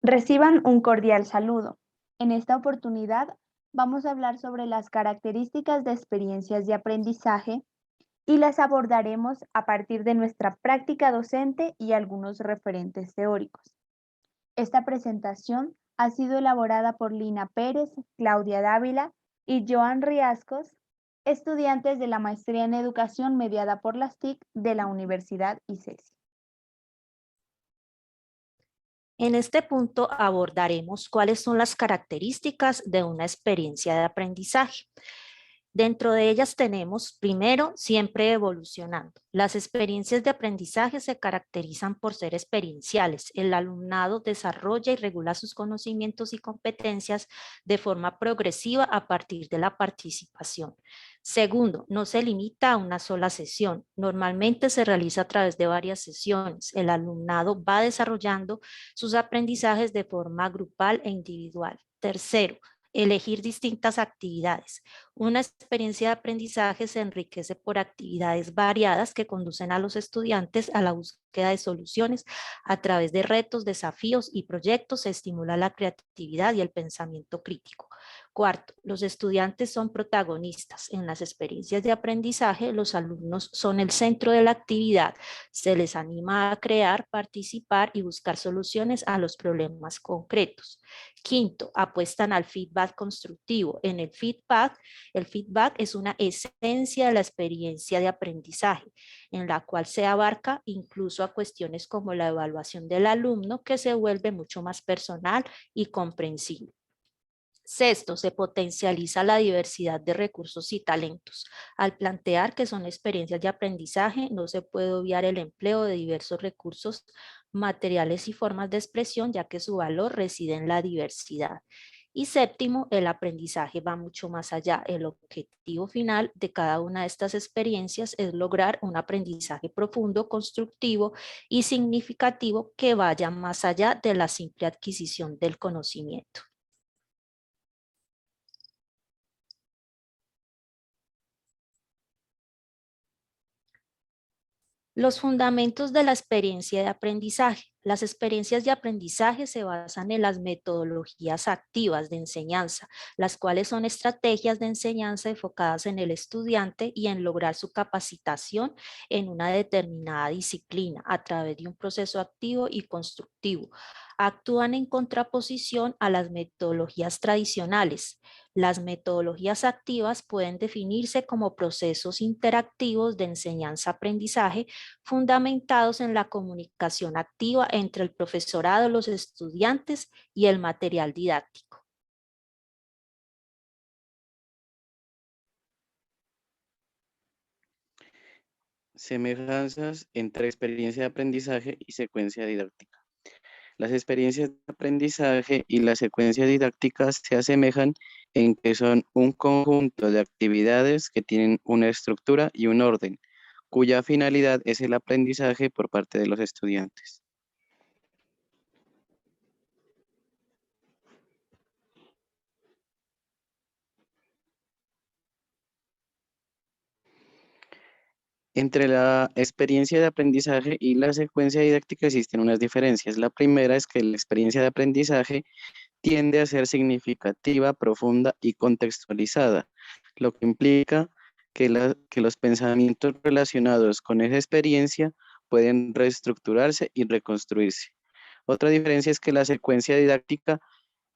Reciban un cordial saludo. En esta oportunidad vamos a hablar sobre las características de experiencias de aprendizaje y las abordaremos a partir de nuestra práctica docente y algunos referentes teóricos. Esta presentación ha sido elaborada por Lina Pérez, Claudia Dávila y Joan Riascos, estudiantes de la Maestría en Educación mediada por las TIC de la Universidad ICESI. En este punto abordaremos cuáles son las características de una experiencia de aprendizaje. Dentro de ellas tenemos, primero, siempre evolucionando. Las experiencias de aprendizaje se caracterizan por ser experienciales. El alumnado desarrolla y regula sus conocimientos y competencias de forma progresiva a partir de la participación. Segundo, no se limita a una sola sesión. Normalmente se realiza a través de varias sesiones. El alumnado va desarrollando sus aprendizajes de forma grupal e individual. Tercero, elegir distintas actividades. Una experiencia de aprendizaje se enriquece por actividades variadas que conducen a los estudiantes a la búsqueda de soluciones a través de retos, desafíos y proyectos. Se estimula la creatividad y el pensamiento crítico. Cuarto, los estudiantes son protagonistas. En las experiencias de aprendizaje, los alumnos son el centro de la actividad. Se les anima a crear, participar y buscar soluciones a los problemas concretos. Quinto, apuestan al feedback constructivo. En el feedback es una esencia de la experiencia de aprendizaje, en la cual se abarca incluso a cuestiones como la evaluación del alumno, que se vuelve mucho más personal y comprensible. Sexto, se potencializa la diversidad de recursos y talentos. Al plantear que son experiencias de aprendizaje, no se puede obviar el empleo de diversos recursos materiales y formas de expresión, ya que su valor reside en la diversidad. Y séptimo, el aprendizaje va mucho más allá. El objetivo final de cada una de estas experiencias es lograr un aprendizaje profundo, constructivo y significativo que vaya más allá de la simple adquisición del conocimiento. Los fundamentos de la experiencia de aprendizaje. Las experiencias de aprendizaje se basan en las metodologías activas de enseñanza, las cuales son estrategias de enseñanza enfocadas en el estudiante y en lograr su capacitación en una determinada disciplina a través de un proceso activo y constructivo. Actúan en contraposición a las metodologías tradicionales. Las metodologías activas pueden definirse como procesos interactivos de enseñanza-aprendizaje fundamentados en la comunicación activa entre el profesorado, los estudiantes y el material didáctico. Semejanzas entre experiencia de aprendizaje y secuencia didáctica. Las experiencias de aprendizaje y la secuencia didáctica se asemejan en que son un conjunto de actividades que tienen una estructura y un orden, cuya finalidad es el aprendizaje por parte de los estudiantes. Entre la experiencia de aprendizaje y la secuencia didáctica existen unas diferencias. La primera es que la experiencia de aprendizaje tiende a ser significativa, profunda y contextualizada, lo que implica que los pensamientos relacionados con esa experiencia pueden reestructurarse y reconstruirse. Otra diferencia es que la secuencia didáctica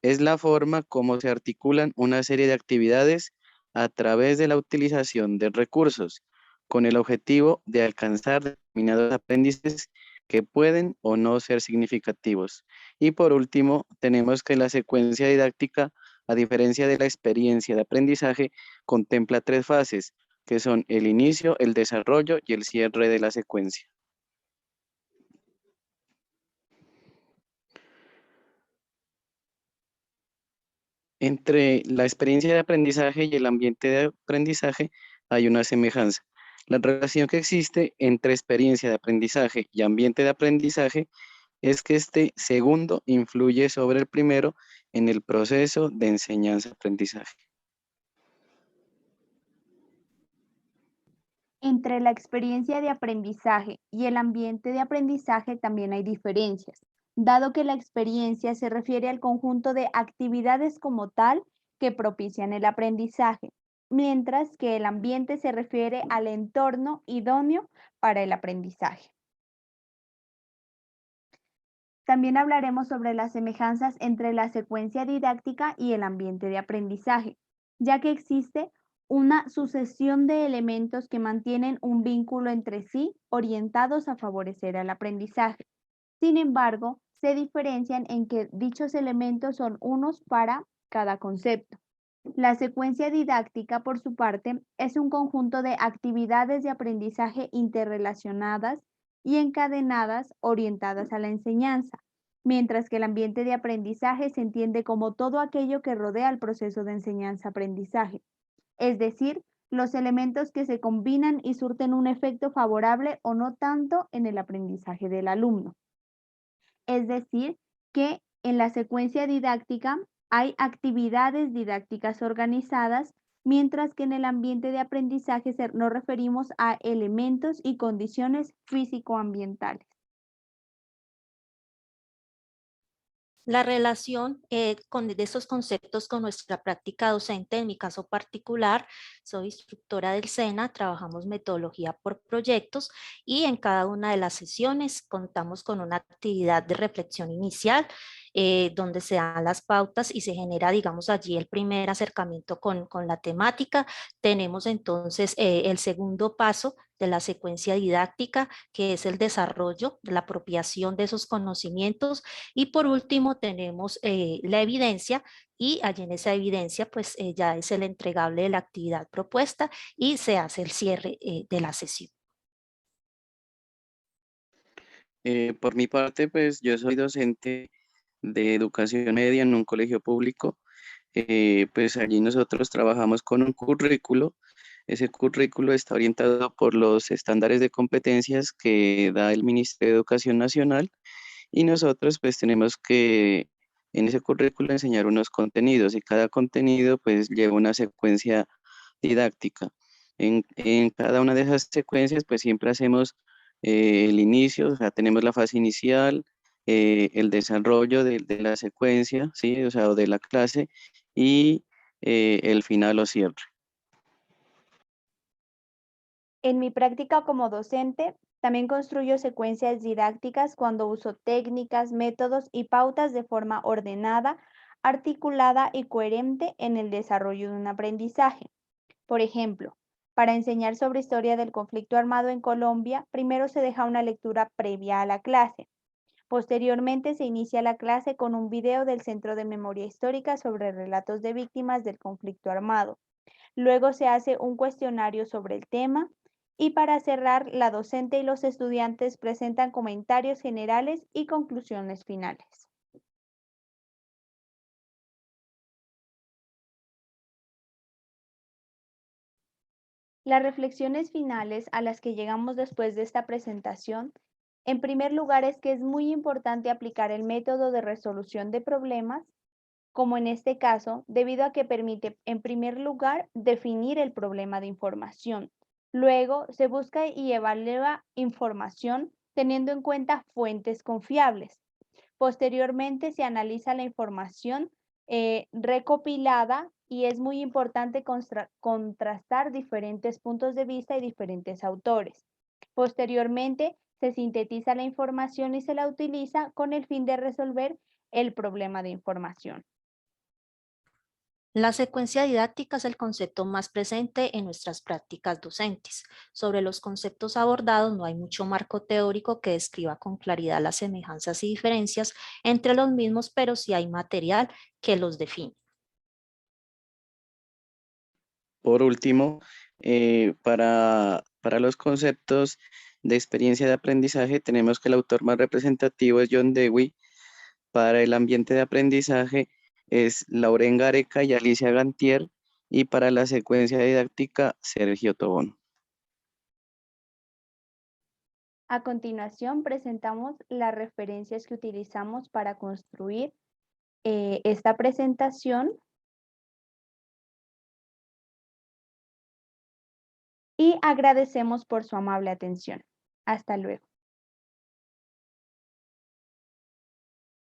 es la forma como se articulan una serie de actividades a través de la utilización de recursos, con el objetivo de alcanzar determinados aprendizajes que pueden o no ser significativos. Y por último, tenemos que la secuencia didáctica, a diferencia de la experiencia de aprendizaje, contempla tres fases, que son el inicio, el desarrollo y el cierre de la secuencia. Entre la experiencia de aprendizaje y el ambiente de aprendizaje hay una semejanza. La relación que existe entre experiencia de aprendizaje y ambiente de aprendizaje es que este segundo influye sobre el primero en el proceso de enseñanza-aprendizaje. Entre la experiencia de aprendizaje y el ambiente de aprendizaje también hay diferencias, dado que la experiencia se refiere al conjunto de actividades como tal que propician el aprendizaje, mientras que el ambiente se refiere al entorno idóneo para el aprendizaje. También hablaremos sobre las semejanzas entre la secuencia didáctica y el ambiente de aprendizaje, ya que existe una sucesión de elementos que mantienen un vínculo entre sí orientados a favorecer el aprendizaje. Sin embargo, se diferencian en que dichos elementos son unos para cada concepto. La secuencia didáctica, por su parte, es un conjunto de actividades de aprendizaje interrelacionadas y encadenadas orientadas a la enseñanza, mientras que el ambiente de aprendizaje se entiende como todo aquello que rodea el proceso de enseñanza-aprendizaje, es decir, los elementos que se combinan y surten un efecto favorable o no tanto en el aprendizaje del alumno. Es decir, que en la secuencia didáctica hay actividades didácticas organizadas, mientras que en el ambiente de aprendizaje nos referimos a elementos y condiciones físico-ambientales. La relación de estos conceptos con nuestra práctica docente, en mi caso particular, soy instructora del SENA, trabajamos metodología por proyectos y en cada una de las sesiones contamos con una actividad de reflexión inicial donde se dan las pautas y se genera, digamos, allí el primer acercamiento con la temática. Tenemos entonces el segundo paso de la secuencia didáctica, que es el desarrollo, la apropiación de esos conocimientos. Y por último tenemos la evidencia y allí en esa evidencia pues ya es el entregable de la actividad propuesta y se hace el cierre de la sesión. Por mi parte, pues yo soy docente de educación media en un colegio público. Pues allí nosotros trabajamos con un currículo. Ese currículo está orientado por los estándares de competencias que da el Ministerio de Educación Nacional y nosotros pues tenemos que en ese currículo enseñar unos contenidos y cada contenido pues lleva una secuencia didáctica. En cada una de esas secuencias pues siempre hacemos el inicio, o sea, tenemos la fase inicial, el desarrollo de la secuencia, ¿sí? O sea, o de la clase y el final o cierre. En mi práctica como docente, también construyo secuencias didácticas cuando uso técnicas, métodos y pautas de forma ordenada, articulada y coherente en el desarrollo de un aprendizaje. Por ejemplo, para enseñar sobre historia del conflicto armado en Colombia, primero se deja una lectura previa a la clase. Posteriormente se inicia la clase con un video del Centro de Memoria Histórica sobre relatos de víctimas del conflicto armado. Luego se hace un cuestionario sobre el tema y para cerrar, la docente y los estudiantes presentan comentarios generales y conclusiones finales. Las reflexiones finales a las que llegamos después de esta presentación, en primer lugar, es que es muy importante aplicar el método de resolución de problemas, como en este caso, debido a que permite, en primer lugar, definir el problema de información. Luego, se busca y evalúa información teniendo en cuenta fuentes confiables. Posteriormente, se analiza la información recopilada y es muy importante contrastar diferentes puntos de vista y diferentes autores. Posteriormente, se sintetiza la información y se la utiliza con el fin de resolver el problema de información. La secuencia didáctica es el concepto más presente en nuestras prácticas docentes. Sobre los conceptos abordados no hay mucho marco teórico que describa con claridad las semejanzas y diferencias entre los mismos, pero sí hay material que los define. Por último, para los conceptos de experiencia de aprendizaje, tenemos que el autor más representativo es John Dewey. Para el ambiente de aprendizaje es Lauren Gareca y Alicia Gantier. Y para la secuencia didáctica, Sergio Tobón. A continuación, presentamos las referencias que utilizamos para construir esta presentación y agradecemos por su amable atención. Hasta luego.